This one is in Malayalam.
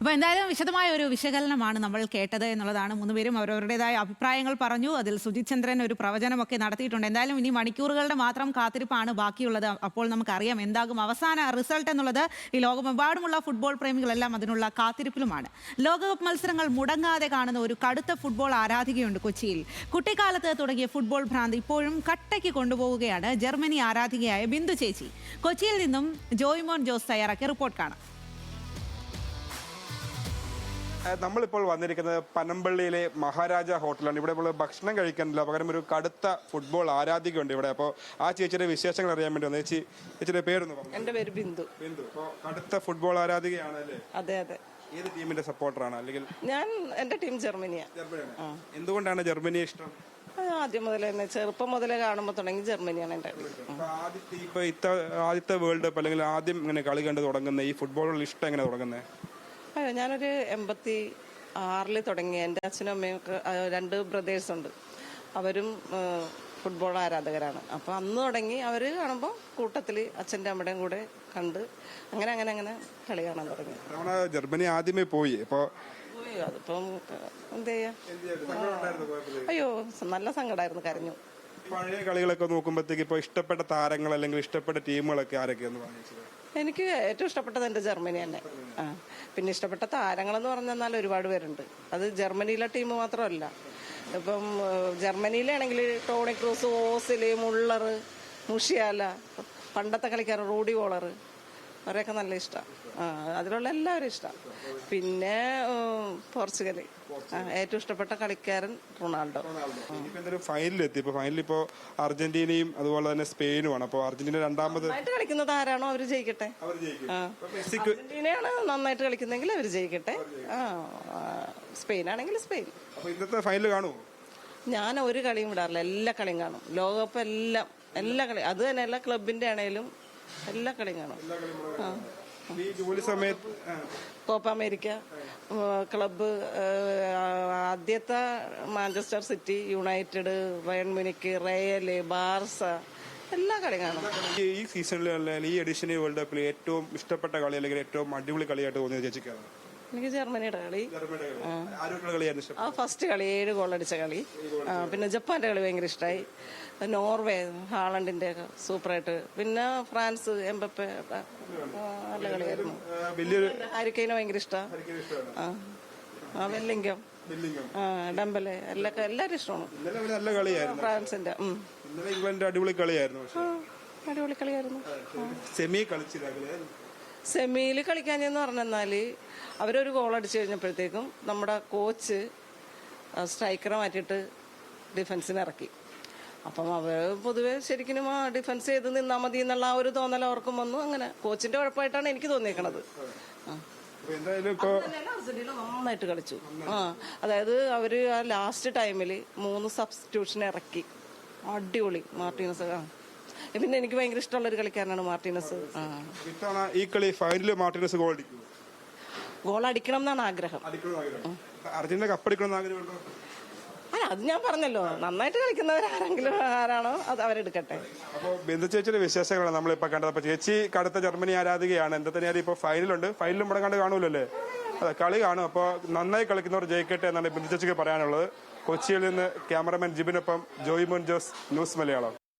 അപ്പോൾ എന്തായാലും വിശദമായ ഒരു വിശകലനമാണ് നമ്മൾ കേട്ടത് എന്നുള്ളതാണ്. മൂന്നുപേരും അവരവരുടേതായ അഭിപ്രായങ്ങൾ പറഞ്ഞു. അതിൽ സുജിത് ചന്ദ്രൻ ഒരു പ്രവചനമൊക്കെ നടത്തിയിട്ടുണ്ട്. എന്തായാലും ഇനി മണിക്കൂറുകളുടെ മാത്രം കാത്തിരിപ്പാണ് ബാക്കിയുള്ളത്. അപ്പോൾ നമുക്കറിയാം എന്താകും അവസാന റിസൾട്ട് എന്നുള്ളത്. ഈ ലോകമെമ്പാടുമുള്ള ഫുട്ബോൾ പ്രേമികളെല്ലാം അതിനുള്ള കാത്തിരിപ്പിലുമാണ്. ലോകകപ്പ് മത്സരങ്ങൾ മുടങ്ങാതെ കാണുന്ന ഒരു കടുത്ത ഫുട്ബോൾ ആരാധികയുണ്ട് കൊച്ചിയിൽ. കുട്ടിക്കാലത്ത് തുടങ്ങിയ ഫുട്ബോൾ ഭ്രാന്ത് ഇപ്പോഴും കട്ടയ്ക്ക് കൊണ്ടുപോവുകയാണ് ജർമ്മനി ആരാധികയായ ബിന്ദു ചേച്ചി. കൊച്ചിയിൽ നിന്നും ജോയ്മോൻ ജോസ് തയ്യാറാക്കിയ റിപ്പോർട്ട് കാണാം. നമ്മളിപ്പോൾ വന്നിരിക്കുന്നത് പനമ്പള്ളിയിലെ മഹാരാജ ഹോട്ടലാണ്. ഇവിടെ നമ്മൾ ഭക്ഷണം കഴിക്കാനില്ല, പകരം ഒരു കടുത്ത ഫുട്ബോൾ ആരാധികയുണ്ട് ഇവിടെ. അപ്പോൾ ആ ചേച്ചിയുടെ വിശേഷങ്ങൾ അറിയാൻ വേണ്ടി വന്നു. ചേച്ചിയുടെ പേരൊന്ന് പറഞ്ഞു. എന്റെ പേര് ബിന്ദു. അപ്പോൾ കടുത്ത ഫുട്ബോൾ ആരാധികയാണ് അല്ലേ? അതെ അതെ. ഏത് ടീമിന്റെ സപ്പോർട്ടറാണ്? അല്ലെങ്കിൽ എന്റെ ടീം ജർമ്മനിയാണ്. എന്തുകൊണ്ടാണ് ജർമ്മനിയെ ഇഷ്ടം? ആദ്യം മുതലേ തന്നെ ചെറുപ്പം മുതലേ കാണുമ്പോൾ തുടങ്ങി ജർമ്മനിയാണ് എന്റെ ആദ്യത്തെ വേൾഡ് കപ്പ് അല്ലെങ്കിൽ ആദ്യം ഇങ്ങനെ കളി കണ്ട് തുടങ്ങുന്ന ഈ ഫുട്ബോളിൽ ഇഷ്ടം എങ്ങനെ തുടങ്ങുന്നത്? ഞാനൊരു 86 തുടങ്ങി. എൻ്റെ അച്ഛനും അമ്മയൊക്കെ 2 ബ്രദേഴ്സ് ഉണ്ട്. അവരും ഫുട്ബോൾ ആരാധകരാണ്. അപ്പോൾ അന്ന് തുടങ്ങി അവർ കാണുമ്പോൾ കൂട്ടത്തിൽ അച്ഛൻ്റെ അമ്മയുടെയും കൂടെ കണ്ട് അങ്ങനെ അങ്ങനെ അങ്ങനെ കളി കാണാൻ തുടങ്ങി. ജർമ്മനി ആദ്യമേ പോയി. അതിപ്പം എന്ത് ചെയ്യാ, അയ്യോ നല്ല സങ്കടമായിരുന്നു, കരഞ്ഞു. പഴയ കളികളൊക്കെ നോക്കുമ്പോഴത്തേക്ക് ഇപ്പോൾ ഇഷ്ടപ്പെട്ട താരങ്ങൾ അല്ലെങ്കിൽ ഇഷ്ടപ്പെട്ട ടീമുകളൊക്കെ ആരൊക്കെയെന്ന് പറഞ്ഞത്? എനിക്ക് ഏറ്റവും ഇഷ്ടപ്പെട്ടത് എൻ്റെ ജർമ്മനി തന്നെ. പിന്നെ ഇഷ്ടപ്പെട്ട താരങ്ങളെന്ന് പറഞ്ഞാൽ ഒരുപാട് പേരുണ്ട്. അത് ജർമ്മനിയിലെ ടീം മാത്രമല്ല. ഇപ്പം ജർമ്മനിയിലാണെങ്കിൽ ടോണി ക്രൂസ്, ഓസില്, മുള്ളർ, മുഷിയാല, പണ്ടത്തെ കളിക്കാരൻ റൂഡി വോളർ, അവരെയൊക്കെ നല്ല ഇഷ്ടമാണ്. അതിലുള്ള എല്ലാവരും ഇഷ്ടമാണ്. പിന്നെ പോർച്ചുഗൽ, ഏറ്റവും ഇഷ്ടപ്പെട്ട കളിക്കാരൻ റൊണാൾഡോ. ഫൈനലിലെത്തി. ഇപ്പോൾ ഫൈനലിൽ ഇപ്പോൾ അർജന്റീനയും അതുപോലെ തന്നെ സ്പെയിനുമാണ്. അപ്പോൾ അർജന്റീന രണ്ടാമത് കളിക്കുന്നത് ആരാണോ അവർ ജയിക്കട്ടെ. അർജന്റീനയാണ് നന്നായിട്ട് കളിക്കുന്നെങ്കിൽ അവർ ജയിക്കട്ടെ. സ്പെയിനാണെങ്കിൽ സ്പെയിൻ. ഇന്നത്തെ ഫൈനൽ കാണുമോ? ഞാൻ ഒരു കളിയും വിടാറില്ല, എല്ലാ കളിയും കാണും. ലോകകപ്പ് എല്ലാ കളി, അത് തന്നെയല്ല ക്ലബിന്റെ ആണേലും എല്ലാ കളിയും കാണും. കോപ്പ അമേരിക്ക, ക്ലബ്ബ്, ആദ്യത്തെ Manchester city, United, Bayern Munich, Real, Barca, എല്ലാ കളിയും കാണും. ഈ സീസണിൽ ഈ എഡിഷനിൽ വേൾഡ് കപ്പിൽ ഏറ്റവും ഇഷ്ടപ്പെട്ട കളി അല്ലെങ്കിൽ ഏറ്റവും അടിപൊളി കളിയായിട്ട് തോന്നിയത് ചേച്ചിക്കാണ്? എനിക്ക് ജർമ്മനിയുടെ കളി. ഫസ്റ്റ് കളി 7 ഗോൾ അടിച്ച കളി. പിന്നെ ജപ്പാന്റെ കളി ഭയങ്കര ഇഷ്ടമായി. നോർവേ, ഹാളണ്ടിന്റെ സൂപ്പറായിട്ട്. പിന്നെ ഫ്രാൻസ്, എംബപ്പെ, നല്ല കളിയായിരുന്നു. ഹാരിക്കെയിനെ ഭയങ്കര ഇഷ്ടമാണ്. വെല്ലിംഗം, ഡംബലെ, എല്ലാരും ഇഷ്ടമാണ്. ഫ്രാൻസിന്റെ അടിപൊളി കളിയായിരുന്നു. അടിപൊളി കളിയായിരുന്നു. സെമിയിൽ കളിക്കാനെന്ന് പറഞ്ഞാല് അവരൊരു ഗോൾ അടിച്ചു കഴിഞ്ഞപ്പോഴത്തേക്കും നമ്മുടെ കോച്ച് സ്ട്രൈക്കറെ മാറ്റിയിട്ട് ഡിഫൻസിന് ഇറക്കി. അപ്പം അവർ പൊതുവെ ശരിക്കും ഡിഫൻസ് ചെയ്ത് നിന്നാൽ മതി എന്നുള്ള ആ ഒരു തോന്നൽ അവർക്കും വന്നു. അങ്ങനെ കോച്ചിന്റെ കുഴപ്പമായിട്ടാണ് എനിക്ക് തോന്നിയേക്കണത്. അർജന്റീന നന്നായിട്ട് കളിച്ചു. അതായത് അവര് ആ ലാസ്റ്റ് ടൈമില് 3 സബ്സ്റ്റിറ്റ്യൂഷൻ ഇറക്കി. അടിപൊളി. മാർട്ടീനസ്, പിന്നെ എനിക്ക് ഭയങ്കര ഇഷ്ടമുള്ള ഒരു കളിക്കാരനാണ് മാർട്ടീനസ്. ഈ കളി ഫൈനലിൽ മാർട്ടീനസ് ഗോൾ അടിക്കണം എന്നാണ് ആഗ്രഹം. അർജന്റീന കപ്പടിക്കണം ആഗ്രഹം. അത് ഞാൻ പറഞ്ഞല്ലോ, നന്നായിട്ട് കളിക്കുന്നവരാരെങ്കിലും ആരാണോ അത് അവരെടുക്കട്ടെ. അപ്പോൾ ബിന്ദു ചേച്ചിയുടെ വിശേഷങ്ങളാണ് നമ്മളിപ്പോൾ കണ്ടത്. അപ്പോൾ ചേച്ചി കടുത്ത ജർമ്മനി ആരാധികയാണ്. എന്താ തന്നെയാലും ഇപ്പോൾ ഫൈനലുണ്ട്, ഫൈനലും മുടങ്ങാണ്ട് കാണൂലല്ലേ? അതെ, കളി കാണും. അപ്പോൾ നന്നായി കളിക്കുന്നവർ ജയിക്കട്ടെ എന്നാണ് ബിന്ദു ചേച്ചിക്ക് പറയാനുള്ളത്. കൊച്ചിയിൽ നിന്ന് ക്യാമറമാൻ ജിബിനൊപ്പം ജോയ്മോൻ ജോസ്, ന്യൂസ് മലയാളം.